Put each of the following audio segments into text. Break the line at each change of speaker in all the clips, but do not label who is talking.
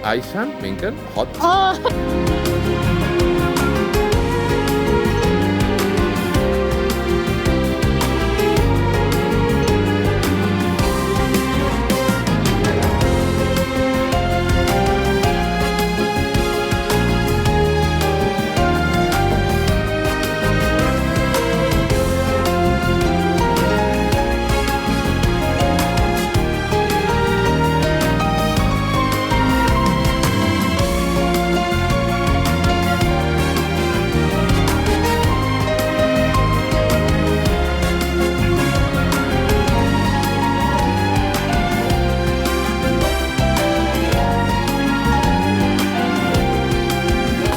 Айшан Менгэн хот.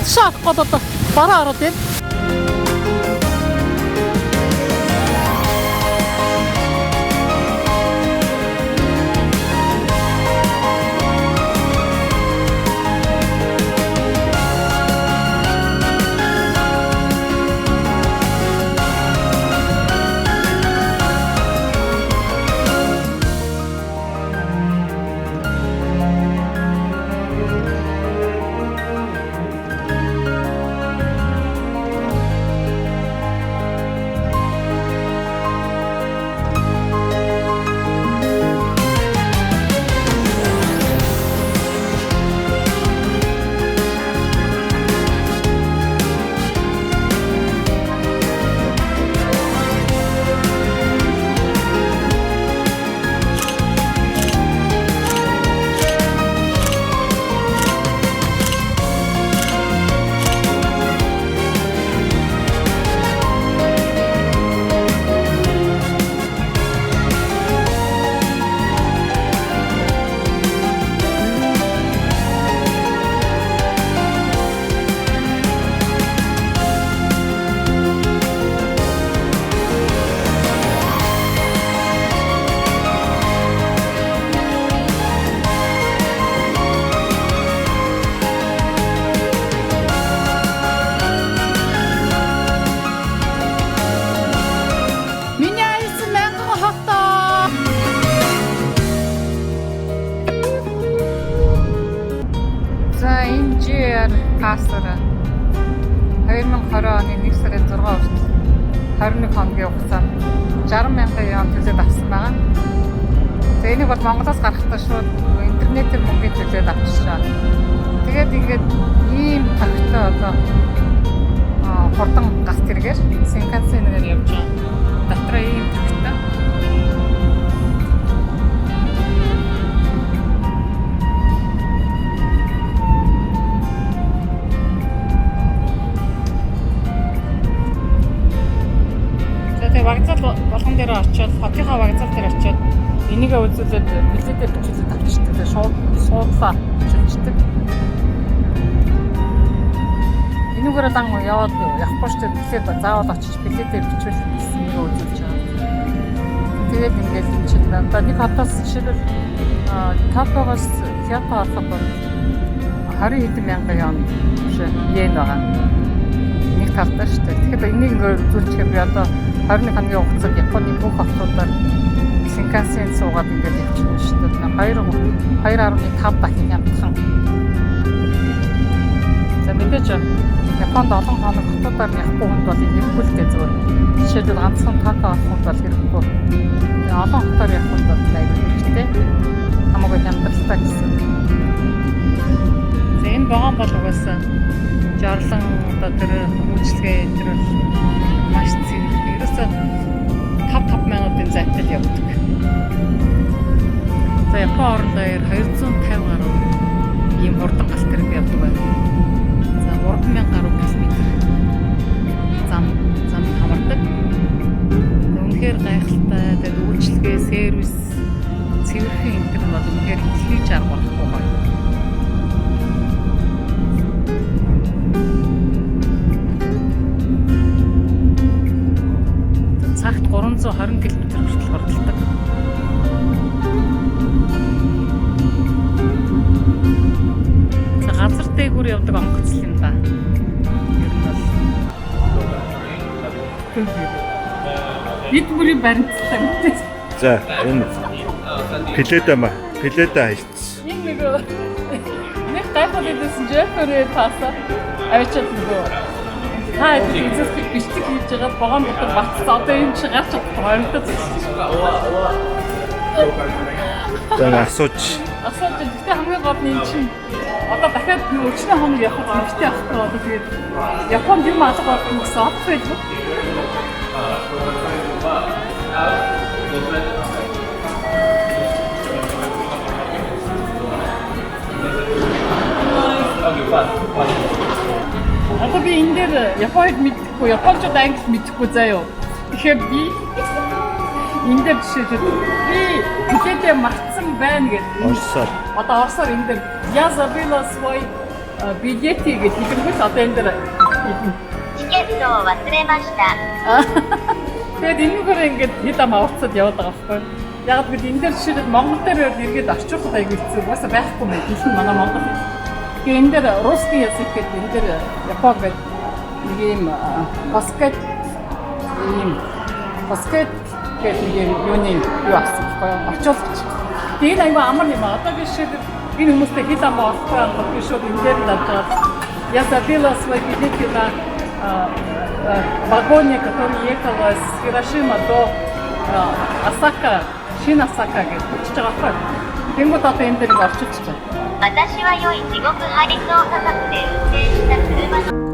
Шах одоо бараа ороод байна. Пассер 2020 оны 1 сарын 6 хүртэл 21 хоногийн хугацаанд 60,000 яон төлөөд авсан байгаа. Тэгээ энийг бол Монголоос гарахтаа шууд интернетээр мөнгөний төлөөд авчихсан. Тэгээд ингээд ийм тагтай одоо хурдан галт хэрэгээр Синкансенээр явж байгаа. Дотроо ийм тагтай. Вокзал болгон дээр очиод хотынхаа вокзал дээр очиод энийгээ үзүүлээд билетээр бичүүлээд авчихдаг. Тэгээ шууд суудлаа чилждэг. Энийгээр дан яваад явахгүй шүү дээ. Тэгэхээр заавал очиж билетээр бичүүлэх гэсэн нэг үзүүлж байгаа. Тэгээд ингээд энэ чинь одоо нэг хотоос жишээлбэл Токиогоос Киото ороход 20 хэдэн мянган яон йен байгаа. Нэг талдаа шүү дээ. Тэгэхээр энийг ингээд үзүүлчихээ би одоо 21 хоногийн хугацаанд Японы бүх хотуудаар Синкансен суугаад ингээд явчихсан шүү дээ. 2.5 дахин ямтхан. За мэдээж Японд олон хоног хотуудаар явахгүй хүнд бол хэрэггүй л дээ зүгээр. Жишээлбэл ганцхан Токио авах хүнд бол хэрэггүй. Тэгээ олон хотоор явах хүнд бол аюул хэрэгтэй. Хамаагүй хямдалтай гэсэн. За энэ вагон бол угаасаа жарлан одоо тэр үйлчлэгээ тэр маш цэвэр. Ерөөсөө 5 минутын зайтай явдаг. За Япон орнд 250 гаруй ийм хурдан галт хэрэг явдаг байна. За 3000 гаруй километр зам хамардаг. Үнэхээр гайхалтай. Тэгээд үйлчлэгээ, сервис, цэвэрхэн интернет бол үнэхээр хийж арга болохгүй байна. Цагт 320 км хүртэл хурдладаг. За газар дээгүүр явдаг онгоцл юм да. Ер нь бол бид бүрийн баримттай үнэтэй.
За энэ Пиледа хайц.
Энэ нэг Тайхад идэсэн Жеффри тасаа авчиад нөгөө хаа эцэс бичиг хийж байгаа богоон дотор батцсан одоо энэ чи гарч чадахгүй хоёртой зүгсэн.
За асууж
гэхдээ хамгийн гол нь чинь одоо дахиад өчнөө хоног явах хэрэгтэй байхгүй одоо тэгээд Японд юм алга болох гэсэн оф байлгүй. Одоо би энэ дээр Японыг мэдхгүй, Япончууд англи мэдхгүй заяа. Тэгэхээр би энэ дээр жишээлбэл би хэлээдээ мартсан байна гэдэг.
орсоор
Одоо орсоор энэ дээр я забыла свой билети гэж хэлэнгүүт одоо энэ дээр
チケットを忘れました。
тэгээд энэгээр ингээд хэд ам авцад яваад байгаа байхгүй. Яг л энэ дээр жишээлбэл Монгол дээр иргэд орчуулах аягүй хэцүү. Угаасаа байхгүй мэй. Дэлхийн манай Монгол. Тэгээд энэ дээр русский язык гэдэг энэ дээр Япон гэдэг нэг юм баскет гэдэг юм юуны юу авсан байхгүй орчуулагч. Тэгээд энэ аягүй амар юм аа. Одоо би жишээлбэл энэ хүмүүстэй хэд ам авахгүй юм би шууд энэ дээр дадаад я забила свой билет на вагоне, который ехал с Хирошима до Осака, Шин-Осака гэж бичиж байгаа байхгүй. Тэнгууд одоо энэ дээр орчуулчих чаа.
私は良い地獄ハリソー価格で運転した車の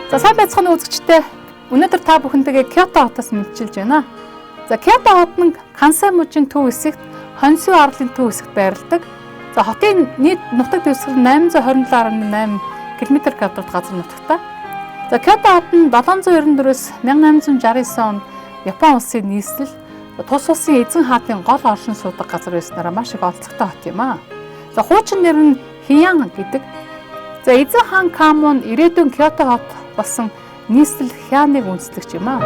За сайн байцгаана үзэгчдээ. Өнөөдөр та бүхэнтэйгээ Кёто хотоос мэдчилж байна. За Кёто хот нь Кансай мужийн төв хэсэгт Хонсю арлын төв хэсэгт байрладаг. За хотын нийт нутаг дэвсгэр 827.8 км²-т газар нутагтай. За Кёто хот нь 794-өөс 1869 онд Япон улсын нийслэл тус улсын эзэн хаатын гол оршин суудаг газар байснараа маш их олцогтой хот юм аа. За хуучин нэр нь Хиян гэдэг. За эзэн хаан Камон ирээдүйн Кёто хот болсон нийслэл Хяныг үндэслэгч юм аа.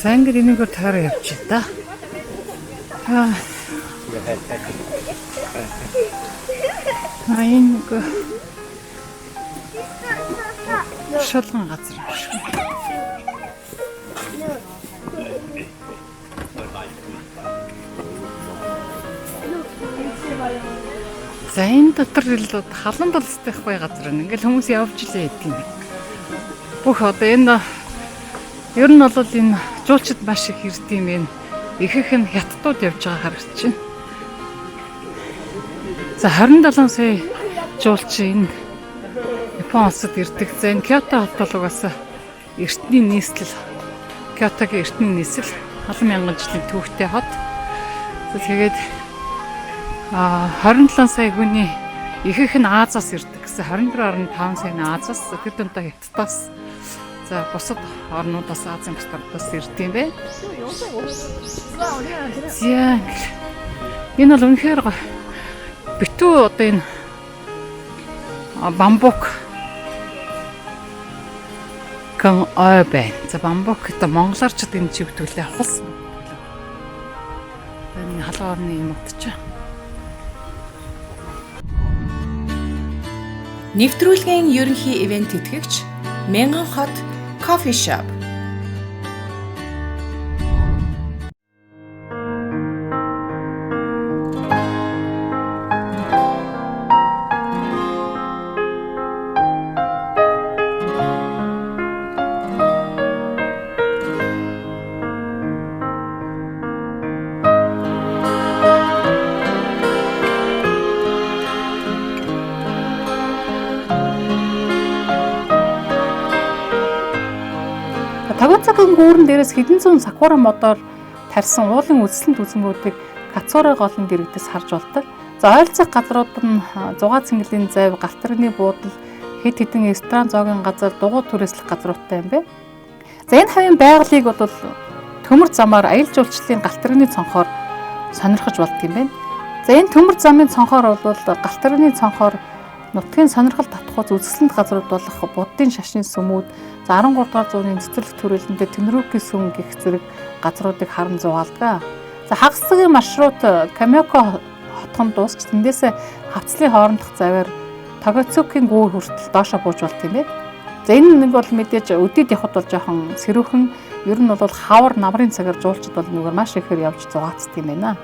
За ингээд энийгээр таараа явчих та. Энийг шалган газар юм шиг. За энэ дотор л халан толстой байхгүй газар нь ингээл хүмүүс явж илээ гэдэг юм. Бүх одоо энэ ер нь бол энэ жуулчид маш их ирд юм байна. Ихэнх нь хятадууд явж байгаа харагч чинь. За 27 сая жуулч энэ Япон улсад ирдэг. За энэ Киото хот бол угаасаа эртний нийслэл, Киотогийн эртний нийслэл олон мянган жилийн түүхтэй хот. Тэгээд 27 сая хүний ихэнх нь Азаас ирдэг гэсэн 24.5 сая нь Азаас, тэр дундаа Хятадаас, за бусад орнуудаас Азийн бусад орнуудаас ирдэг юм бэ. За энэ бол үнэхээр гоё. Битүү одоо энэ бамбук кан ой байна. За бамбук гэдэг монголоор ч энэ чивтгэлээ хус. Энэ халуун орны юм утчаа.
Нэвтрүүлгийн ерөнхий ивент тэтгэгч Мянган хот кофе шоп.
Цагаан гүүрэн дээрээс хэдэн зуун сакура модоор тарьсан уулын үзэсгэлэнт үзмүүдийг Кацура голын дэрэгдээс харж болдог. За ойролцоох газрууд нь зугаа цэнгэлийн зайв, галтраны буудал, хэд хэдэн ресторан, зоогийн газар, дугуй түрээслэх газруудтай юм бэ. За энэ хавийн байгалыг бол төмөр замаар аялал жуулчлалын галтраны цонхоор сонирхож болдог юм байна. За энэ төмөр замын цонхоор бол галтраны цонхоор нутгийн сонирхол татхууз үзэсгэлэнт газрууд болох буддын шашны сүмүүд, за 13 дугаар зууны цэцэрлэг төрөлөндөө Тэнрүүки сүм гэх зэрэг газруудыг харан зугаалдаг. За хагас цагийн маршрут Камёко хотхон дуусч тэндээсээ хавцлын хоорондох заваар Тогоцукийн гүүр хүртэл доошо бууж болт юм байна. За энэ нэг бол мэдээж өдөрт явхад бол жоохон сэрүүхэн, ер нь бол хавар намрын цагаар жуулчд бол нүгээр маш ихээр явж зугаацдаг юм байна.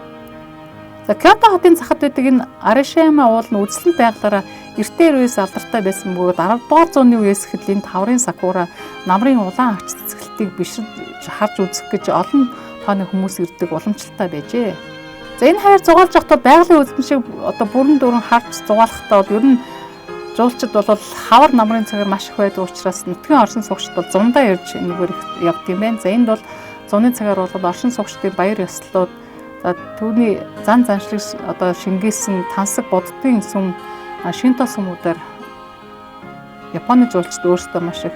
За Киото хотын захад байдаг энэ Аришима уул нь үзэсгэлэнт байгалаараа эртээр үеэс алдартай байсан бөгөөд 10 дугаар зууны үеэс эхлэн таврын сакура намрын улаан ач цэцгэлтийг бишрж харж үзэх гэж олон тооны хүмүүс ирдэг уламжлалтай байжээ. За энэ хаяр зугаалж явахдаа байгалийн үзэн шиг одоо бүрэн дүүрэн харж зугаалахдаа бол ер нь жуулчд бол хавар намрын цагаар маш их байдаг учраас нутгийн оршин суугчид бол зундаа ирж нэгээр явд юм байна. За энд бол зуны цагаар бол оршин суугчдын баяр ёслолууд, түүний зан заншлыг одоо шингээсэн тансаг буддын сүм, шинто сүмүүдээр Японы жуулчид өөрсдөө маш их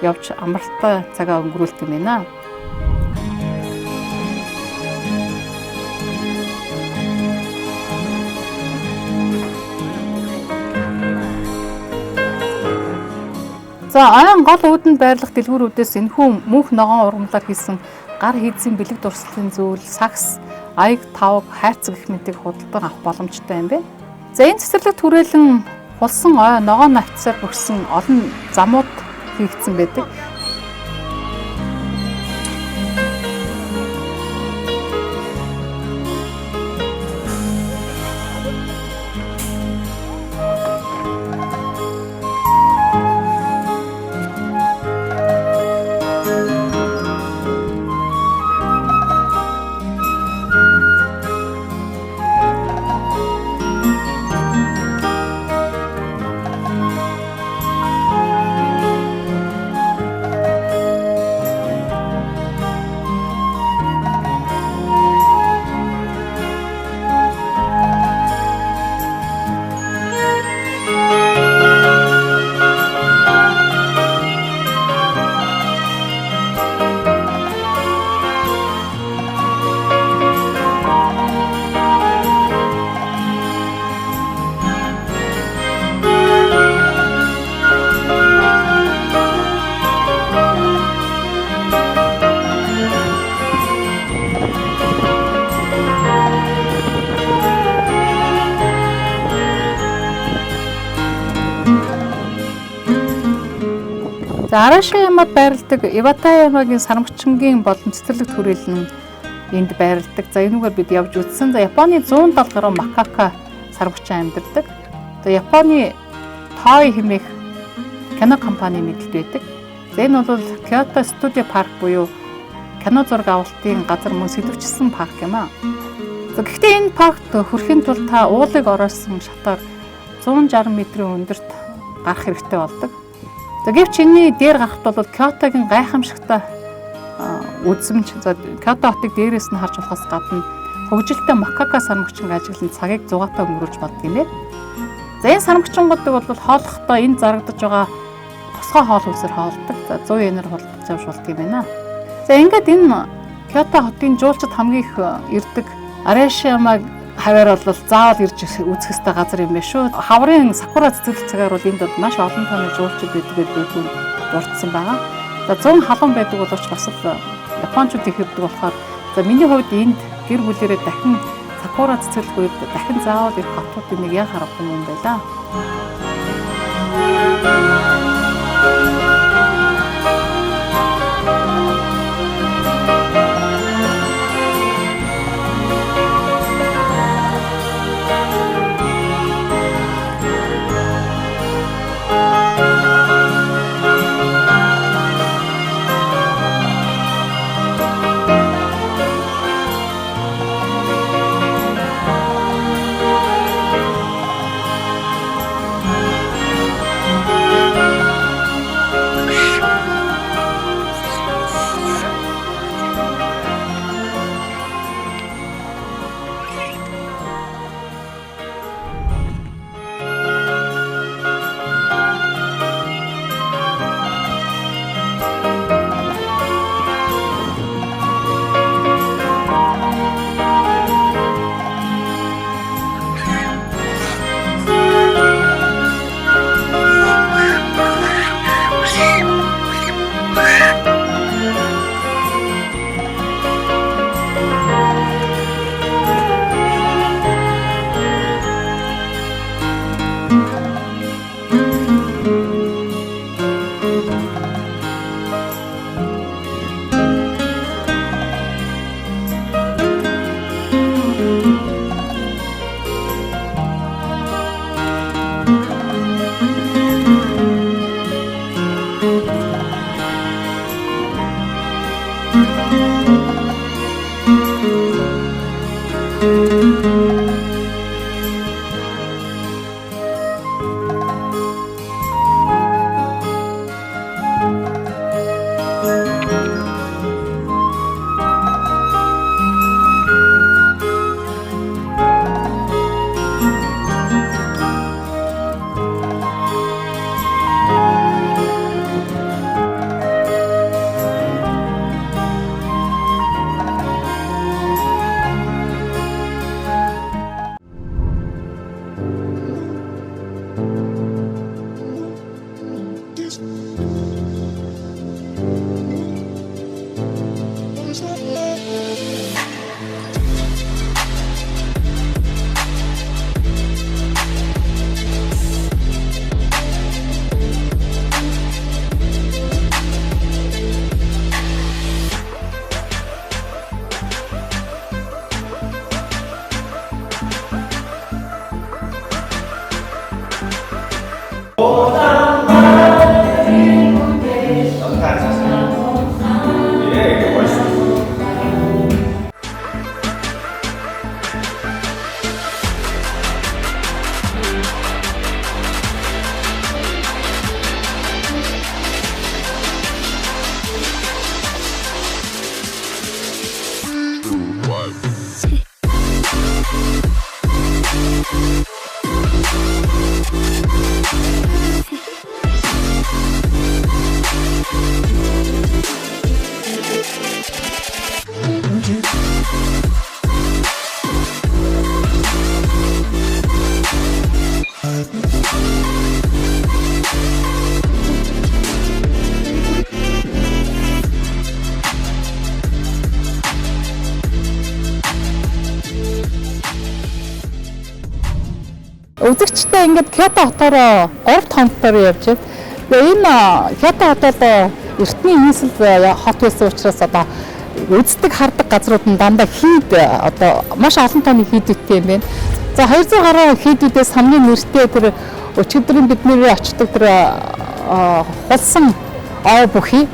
явж амралтай цагаа өнгөрүүлдэг юм байна. За ойн гол үүдэнд байрлах дэлгүүрүүдээс энэхүү мөнх ногоон ургамлаар хийсэн гар хийдсийн бэлэг дурслын зүйл, сакс, аяг, тавг, хайрцаг гэх мэтийг худалдан авах боломжтой юм байна. За энэ цэцэрлэг түрээлэн хулсан ой ногоон навцаар бүрсэн олон замууд хийгдсэн байдаг. За Арашиямад байрладаг Иватаямагийн сармагчингийн болон цэцэрлэг төрөл нь энд байрладаг. За энэгээр бид явж үзсэн. За Японы 170 гаруй макака сармагчин амьдардаг. За Японы Той хэмээх кино компани мэдлэг байдаг. За энэ бол Кёто Студио парк буюу кино зураг авалтын газар мөн сэтгвчсэн парк юм аа. За гэхдээ энэ паркт хүрэхийн тулд та уулыг ороосон шатаар 160 м-ийн өндөрт гарах хэрэгтэй болдог. За гэвч энэний дээр гарахт бол Кётогийн гайхамшигтай үзмж за Кёто хотыг дээрээс нь харж болохоос гадна хөгжилтэй макака сармагчин ажиглан цагийг зугаатай өнгөрүүлж болдог юм байна. За энэ сармагчингуудыг бол хооллохдоо энэ зарагдаж байгаа тусгай хоол хүнсээр хоолдог. За 100 yen-аар хоолдож явж болдог юм байна. За ингээд энэ Кёто хотын жуулчид хамгийн их ирдэг Арашиямаг хаваар бол заавал ирж үзэх ёстой газар юм байна шүү. Хаврын сакура цэцэрлэг цагаар бол энд бол маш олон тооны жуулчид байдгийг дурдсан байгаа. За 100 халуун байдаг боловч бас л японочдыг хэрдэг болохоор за миний хувьд энд гэр бүлээрээ дахин сакура цэцэрлэг үед дахин заавал ирэх хотуудын нэг яг харахгүй юм байна. Үзэгчтэй ингээд Кёто хотоороо 3 хоногтоор явж байна. Тэгээ энэ Хятад хот одоо эртний нийслэл хот байсан учраас одоо үздэг хардаг газрууд нь дандаа хийд одоо маш олон тооны хийдүүдтэй юм байна. За 200 гаруй хийдүүдээс хамгийн нэртэй тэр өчигдрийн бидний очдог тэр хулсан ой бүхий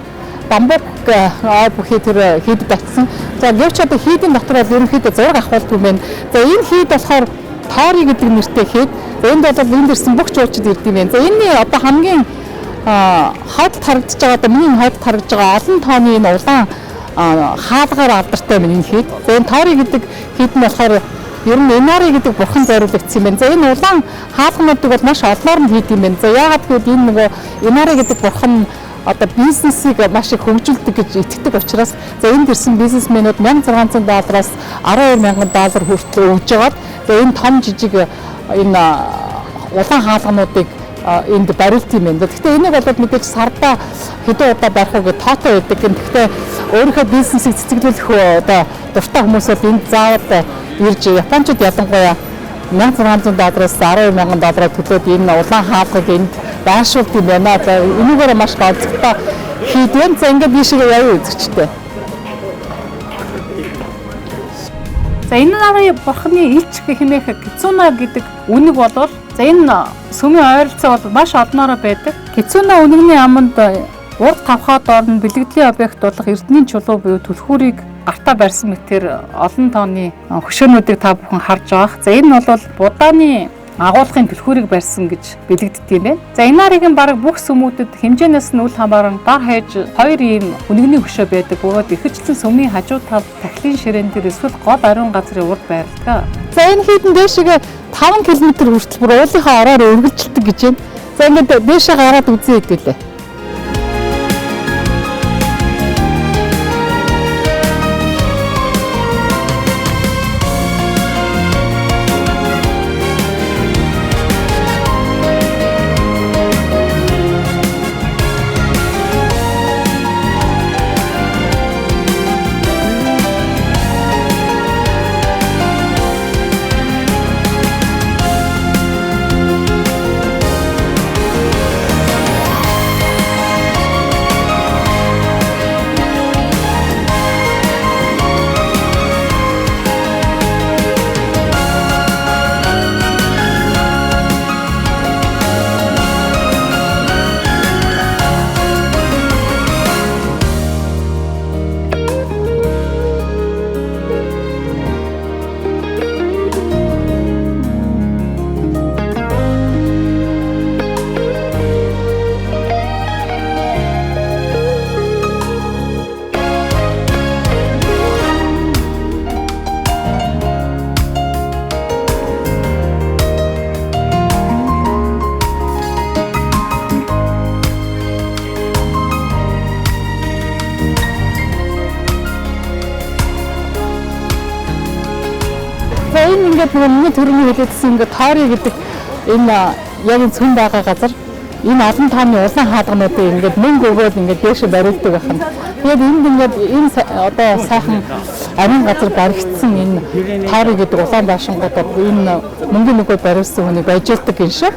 бамбук ой бүхий тэр хийдэд очсон. За гэвч одоо хийдийн дотор бол ерөнхийдөө зураг авах юм байна. За энэ хийд болохоор Тори гэдэг нэртэй хийд. За энд бол энд ирсэн бүх жуулчид ирдэг юм байна. За энэний одоо хамгийн хойд харагдаж байгаа одоо миний хойд харагдаж байгаа олон тооны энэ улаан хаалгаар алдартай юм энэ хийд. За энэ Тори гэдэг хийд нь болохоор ер нь Инари гэдэг бурхан зориулагдсан юм байна. За энэ улаан хаалгануудыг бол маш олноор нь хийд юм байна. За яагаад гэвэл энэ нөгөө Инари гэдэг бурхан одоо бизнесийг маш их хөгжүүлдэг гэж итгэдэг учраас за энд ирсэн бизнесмэнүүд $1600-аас $12,000 хүртэл өгж байгаад за энэ том жижиг энэ улаан хаалгануудыг энд барилт юм байна. Гэхдээ энийг бол мэдээж сарда хэдэн удаа барих уу гэж тоотой байдаг. Гэхдээ өөрийнхөө бизнесийг цэцэглүүлэх одоо дуртай хүмүүс бол энд заавал ирж японочдод ялангуяа $1600-аас $12,000 төлөөд энэ улаан хаалгыг энд байршуулт юм байна. За энэгээр маш гонцгой хийдэн. За ингээд ийшээ явъя үзэгчтэй. За энэ нарын бурхны илч хэмээх Кицуна гэдэг үнэг болвол за энэ сүмийн ойролцоо бол маш олноороо байдаг. Кицуна үнэгний аманд урд тавхаад орно бэлгэдлийн объект болох Эрдэнийн чулуу буюу түлхүүрийг гартаа барьсан мэтэр олон тооны хөшөөнүүдийг та бүхэн харж байгаа. За энэ бол Буддааны агуулгын түлхүүрийг барьсан гэж бэлэгддэг юм байна. За энэ нарийн бараг бүх сүмүүдэд хэмжээнээс нь үл хамааран бар хаяж 2 ийм үнэгний хөшөө байдаг. Бөгөөд ихэвчлэн сүмийн хажуу талд тахилын ширээн дээр эсвэл гол ариун газрын урд байрладаг. За энэ хийдэн дээшгээ 5 км хүртэл бүр уулынхаа ороор өргөлжилдэг гэж байна. За ингээд дээшээ гараад үзье хэдүүлээ. Энэ ингээд миний төрөний хэлээдсэн ингээд Тори гэдэг энэ яг энэ цөм байгаа газар энэ олон тооны улаан хаалгануудыг ингээд мөнгө өгөөд ингээд дээшээ барилдаг байна. Тэгээд энд ингээд энэ одоо сайхан ариун газар баригдсан энэ Тори гэдэг улаан байшингуудад энэ мөнгөний өгөөд барилсан хүнийг ажилладаг юм шиг.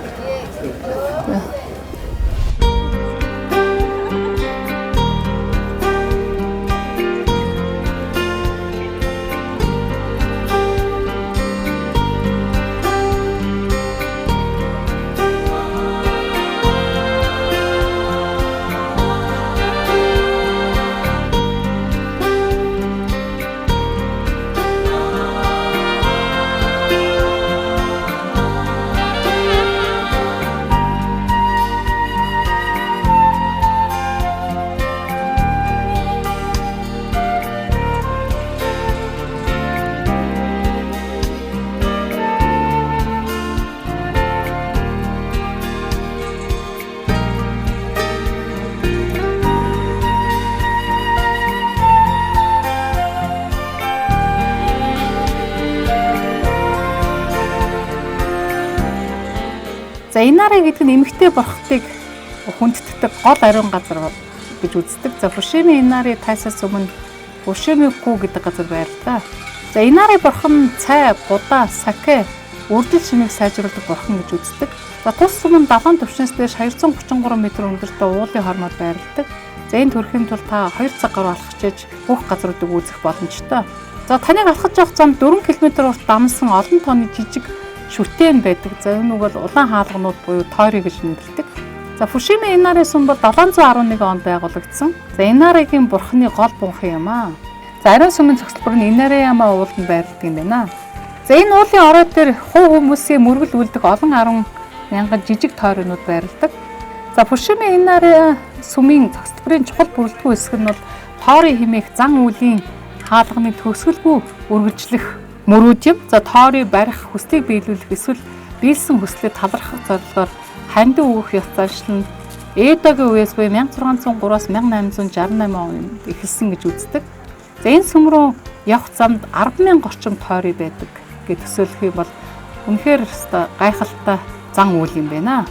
За Инари гэдэг нь эмэгтэй бурхтыг хүндэтдэг гол ариун газар гэж үздэг. За Фушими Инари тайсаас өмнө Фушимику гэдэг газар байрлаа. За Инари бурхан цай, будаа, саке, үрдэл шимийг сайжруулдаг бурхан гэж үздэг. За тус сүм нь далайн түвшнээс дээш 233 м өндөртөө уулын хормоод байрладаг. За энэ төрхийн тул та 2 цаг гаруй алхаж бүх газруудыг үзэх боломжтой. За таныг алхаж явах замд 4 км урт дамсан олон тооны жижиг шүтээн байдаг. За энэ үг бол улаан хаалганууд буюу тойрой гэж нэрлэдэг. За Фушиме Инари сүм бол 711 онд байгуулагдсан. За Инаригийн бурхны гол бунхан юм аа. За ариун сүмийн цогцлбор нь Инарияма ууланд байрладаг юм байна. За энэ уулын орой дээр хувь хүмүүсийн мөргөл үлдэх олон 10 мянган жижиг тойрнууд байрладаг. За Фушиме Инари сүмийн цогцлборын чухал бүрэлдэхүүн хэсэг нь бол тоорын хэмээх зан үйлийн хаалганы төгсгөлгүй үргэлжлэх мөрүүд юм. За тоорыг барих, хүслийг биелүүлэх эсвэл биелсэн хүслээ талархах зорилгоор хандив өгөх ёс заншил нь Эдогийн үеэс буюу 1603-аас 1868 онд эхэлсэн гэж үздэг. За энэ сүм рүү явах замд 10,000 орчим тойрой байдаг гэж төсөөлөх юм бол үнэхээр гайхалтай зан үйл юм байна.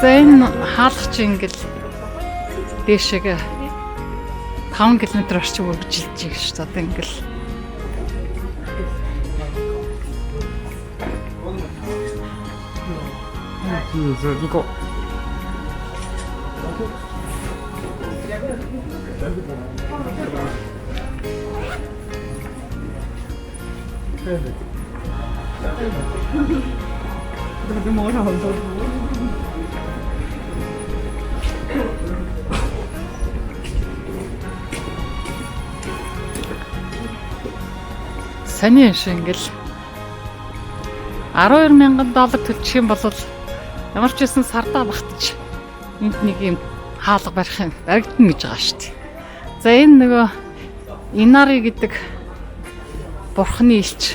За энэ хаалгач ингээл дээшээгээ 5 км орчим үргэлжилж байгаа шүү дээ. Одоо ингээл 이거 саний ингээл $12,000 төлчих юм бол ямар ч байсан сардаа багтаж энд нэг юм хаалга барих юм баригдана гэж байгаа шүү дээ. За энэ нөгөө Инари гэдэг бурхны элч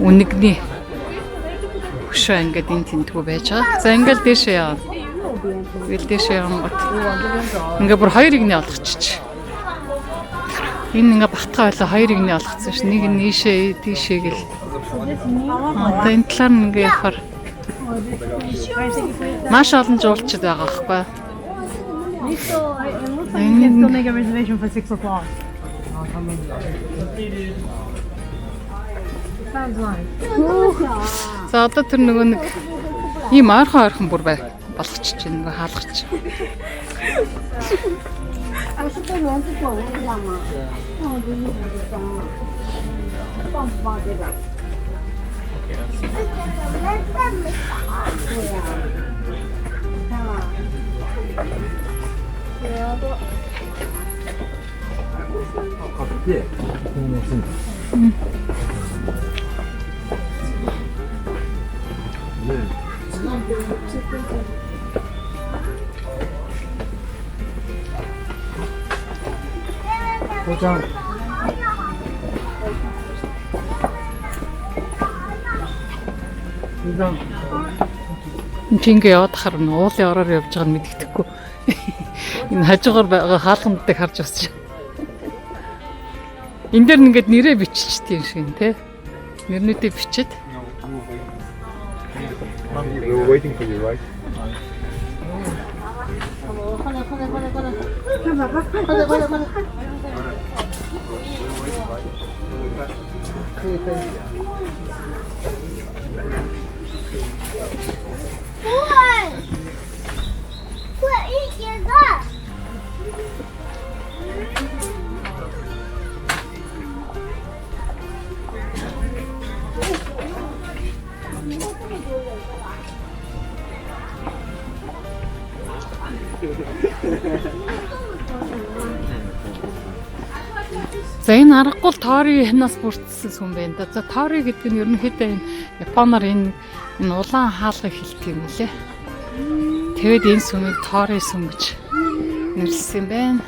үнэгний хөшөө ингээд энэ тентгүү байж байгаа. За ингээд дээшээ яваа. Тэгэл дээшээ явангот ингээд бүр хоёр игний олгочих. Энэ ингээ батгаа байлаа хоёр игний олгоцсон ш. Нэг нь нийшээ тийшээ гэл. Одоо энэ талаар ингээ явахаар маш олон жуулчд байгаа байхгүй. За одоо тэр нөгөө нэг ийм ойрхон бүр болгочих чинь ингээ хаалгач.
포장.
Чингээ яваад харна уулын ороор явж байгааг мэддэхгүй. Энэ хажуугаар байгаа хаалгандыг харж басч. Энд дээр ингээд нэрээ биччихдэг юм шиг тий. Нэрнүүдээ бичээд.
We're waiting for you, right?
За энэ аргагүй Тори хянаас бүрдсэн сүм байна да. За Тори гэдэг нь ерөнхийдөө энэ Японоор энэ улаан хаалгыг хэлдэг юм лээ. Тэгэд энэ сүмийг Тори сүм гэж нэрлэсэн юм байна.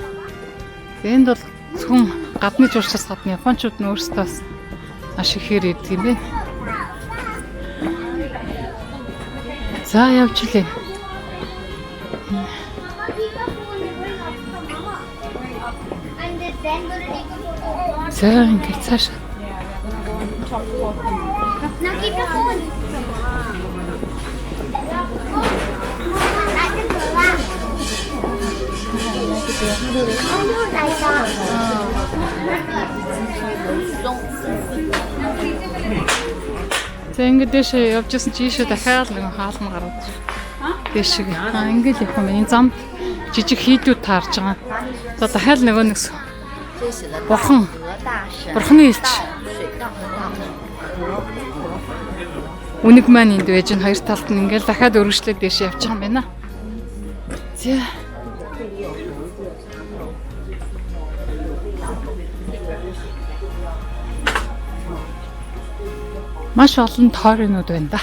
Энд бол зөвхөн гадны жуулчдаас гадна японочууд нь өөрсдөө маш ихээр ирдэг юм байна. За явчихлаа. За ингээд цааш. За ингээд дэшээ явжсэн чи ийшээ дахиад нэг хаална гараад. Дэшээ. Ингээд явах юм. Энэ замд жижиг хийдүүд таарж байгаа. За дахиад нөгөө нэг Бурхны элч. Үнэг маань энд байж энэ хоёр талд нь ингээл дахиад өргөжлөөд дэше явчих юм байна. За. Маш олон тойрнууд байна да.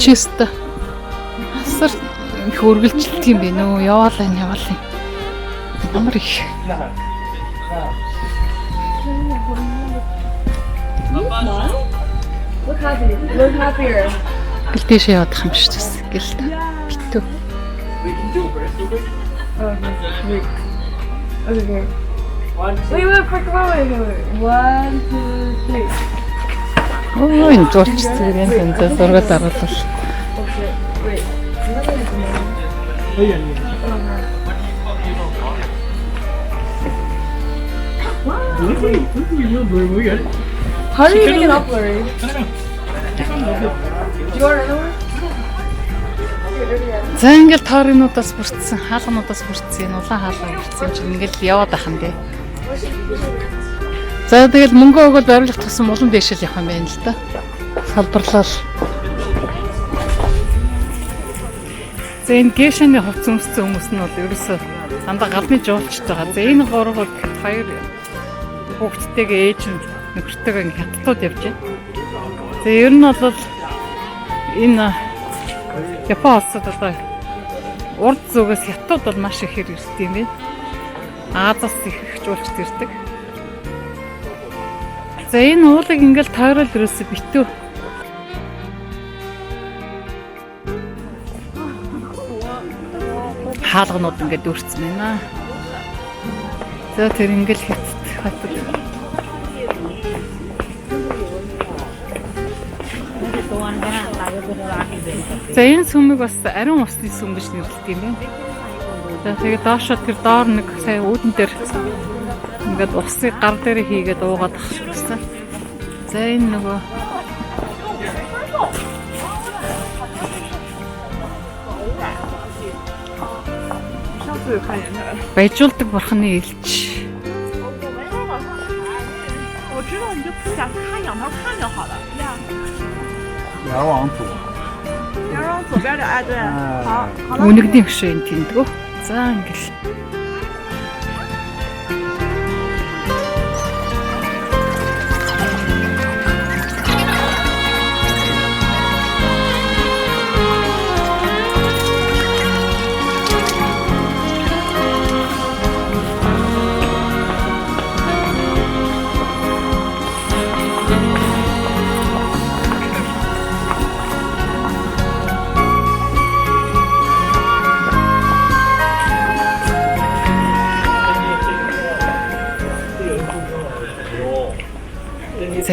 Хинчээстэй асар их үргэлжилдэг юм бэ нөө яваалаа амар их гэлтэйшээ явах юм шүү дээ гэлт битүү энэ зурчсан юм энэ зураг дараалал.
How do you make it up blurry?
За ингээл тойрнуудаас бүрдсэн, хаалгануудаас бүрдсэн, энэ улаан хаалга бүрдсэн юм чинь ингээл яваад ах юм дээ. За тэгэл мөнгө өгөөд барилах тусам улам дэшэл явах юм байна л да. Салбарлал. За энэ гешаны хувц өмссөн хүмүүс нь бол ерөөсөө дандаа галны жуулчд байгаа. За энэ гурав бол хоёр хүүхдтэйгээ ээж нөхөртэйгээ ингэ хаттууд явж байна. За ер нь бол энэ Япон улсад одоо урд зүгээс хятад бол маш ихээр ирдэг юм байна. Азаас их жуулчд ирдэг. За энэ уулыг ингээл тойрол ерөөсө битүү. Хаалганууд ингээд дүүрсэн байна. За тэр ингээл хатад. За энэ сүмийг бас ариун усны сүм гэж нэрлэдэг юм байна. За тэгээд доошо тэр доор нэг сая үүдэн дээр ингээд усыг гар дээр хийгээд уугаад ах гэсэн. За энэ нөгөө баяжуулдаг бурхны элч. Үнэгний хөшөө энэ тэмдгүү. За ингээл.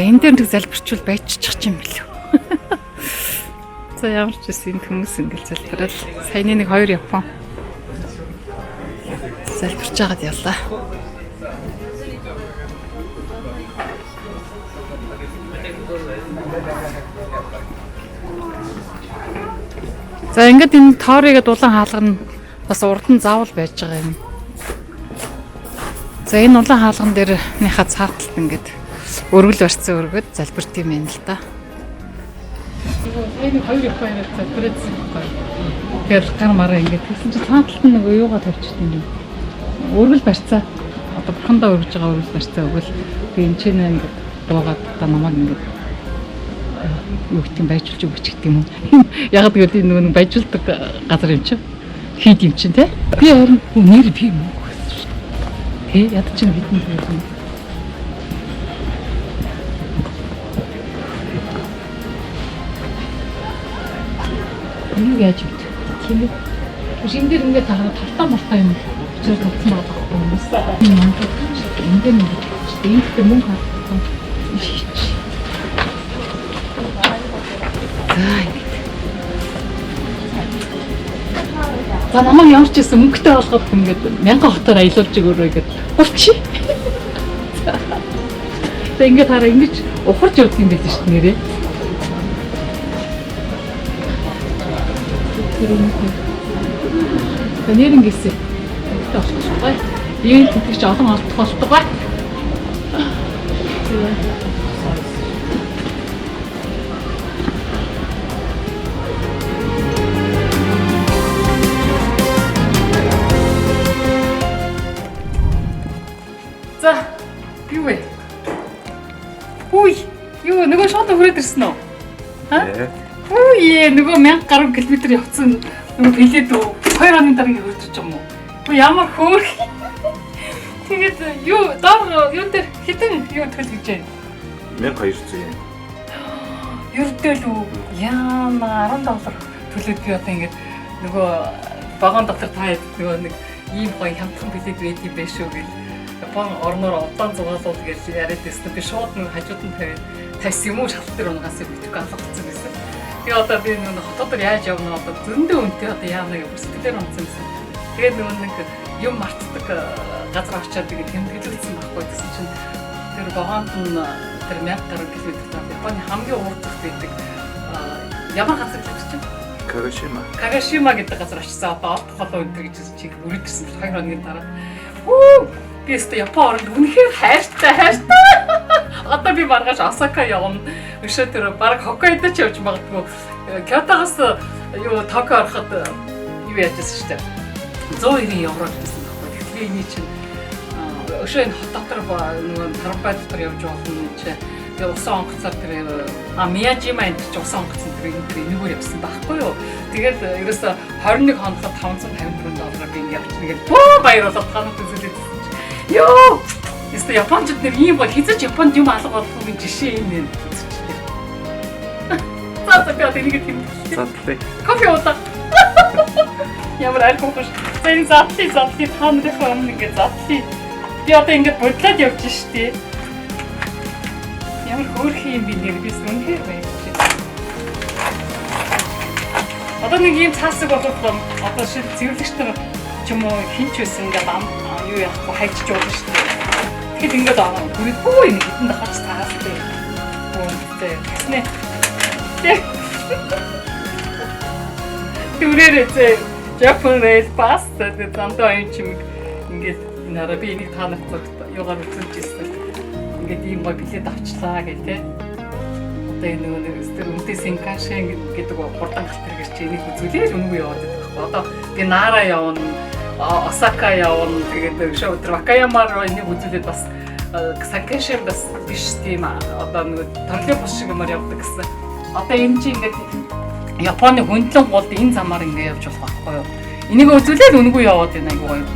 энэ дээр нэг залбирчвал баяжчих юм билүү. За ямар ч байсан энэ хүмүүс ингээл залбирал. Саяны нэг 2 Япон залбирч байгаад яллаа. За ингээд энэ тоорыгээ дулаан хаалгана бас урд нь заавал байж байгаа юм. За энэ улаан хаалган дээрнийхээ цааталт ингээд өргөл барьсан өргөд залбирт юм байна л да. Энэ 2 Япон залбирсан байхгүй. Тэгэхээр гар мараа ингээд тэгсэн чинь цааталт нь нөгөө юугаа тавьчихсан юм. Өргөл барьцаа. Одоо бурхандаа өргөж байгаа өргөл барьцаа өгвөл би энэ ч ингээд дуугаад та намайг ингээд юу гэх юм байжуулж өгч гэх юм уу. Яг гэвэл энэ нөгөө байжуулдаг газар юм чинь. Хийд юм чинь те. Би харин нэр би юм уу гэсэн шүү. Тэ яд чинь бидний юм. Юу яаж вэ? Тийм ээ. Шинээр ингээд тартаа мартаа юм. Өчигдөр тавцсан байгаа хүмүүс. Энд нэг ийм мөн хатсан. За намайг ямар ч гэсэн мөнгөтэй болгоод ингээд 1000 хотоор аялуулж өгөөрэй гэд болчих. Тэг ингээд хараа ингэж ухарч явдаг юм байсан шүү дээ нэрээ. Нэр ингэсэн. Тэ олчих бай. Ийм тэгч олон олдох болдог бай. За, юу вэ? Үгүй, юу нөгөө шууд хүрээд ирсэн үү? Үгүй, нөгөө 1000 гаруй километр явцсан нөгөө билет үү? 2 хоногийн дараа ингэ хүрч байгаа юм уу? Үгүй, ямар хөөх. Тэгээд юу доор юу дээр хэдэн юу төлж гэж байна?
1200 yen.
Ердөө л үү? Яна $10 төлөөд би одоо ингэ нөгөө вагон дотор таад нөгөө нэг ийм гоё хямдхан билет байд юм биш үү гэл Япон орноор удаан зугаалууд гэж яриад байсан. Би шууд нэг хажууд нь тавьсан юм уу шалт дээр унгаас битгүү алгацсан байсан. Тэгээ одоо би нэг хотоор яаж явна одоо зөндөө үнэтэй одоо яана гэж сэтгэлээр унтсан байсан. Тэгээд нэг юм мартдаг газар очиад тэгээд тэмдэглүүлсэн байхгүй гэсэн чинь тэр вагонд нь тэр 1000 гаруй километр Японы хамгийн урдчилт байдаг ямар газар гэж чинь Кагашима гэдэг газар очсон. Одоо олд холоо өнтер гэж чиг үргэлжсэн 2 хоногийн дараа. Бист Япон орнд үнэхээр хайртай. Одоо би маргааш Осака явна. Өшөө тэр баг Хоккайдо ч явж магадгүй. Кёотогоос юу Токио ороход юу яажсэн шүү дээ. 190 евро гэсэн байхгүй. Тэгэхээр энэ чинь өшөө энэ хот дотор нөгөө Тарбай дотор явж болно чи. Тэгээ усан онгоцоор тэр Мияжима энэ чи усан онгоцсон тэр энэгээр явсан байхгүй юу. Тэгээд ерөөсө 21 хоногт $554 би явж нэгээд баярлалаа ханаад үзүүлээд. Йоо! Эсвэл Япончууд нэр ийм бол хизэж Японд юм алга болохгүй жишээ юм байна. За би одоо нэг юм. Кофе уудаг. Ямар алкоголч. Зэн затлий таамрын юм ингээд затлий. Би одоо ингээд бодлоод явж штий. Ямар хөөрхөн юм би нэр бис үнэхээр баярлалаа. Одоо нэг юм цаасаг болох юм. Одоо шил цэвэрлэгч нар ч юм уу хинч байсан ингээд юу яахгүй хайчж байгаа шүү дээ. Тэгэхэд ингээд аа гүрээ нэг хэдэнд хач таастай. Үнэтэй. Тэснэ. Түрээрээ Japan Rail Pass гэдэг замдаа юм чимэг ингээд энэ би энийг та нарт юугаар үзүүлж ирсэн. Ингээд ийм гой билет авчлаа гэх тээ. Одоо энэ нөгөө үнэтэй Синканшен гэдэг хурдан галт хэрэгч энийг үзүүлээ л үнгүй яваад байдаг байхгүй. Одоо би Нара явна. Осака явна тэгээд өшөө өдөр Вакаямаар энийг үзүүлээд бас Сакашин бас биш тийм одоо нэг төрлөө бус шиг юмар явдаг гэсэн. Одоо энэ чинь ингээд Японы хөндлөн голд энэ замаар ингээд явж болох байхгүй юу? Энийг үзүүлээд үнгүй яваад байна айгуу гоё.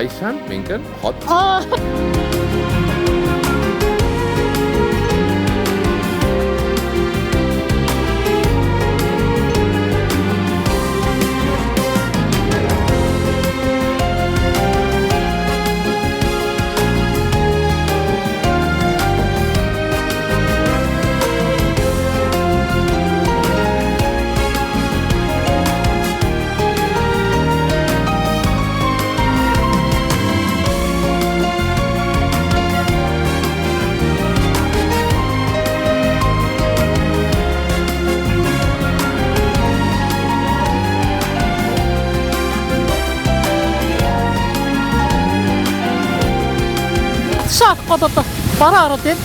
Ayshan Menken hot.
아. Şak patata para aradı.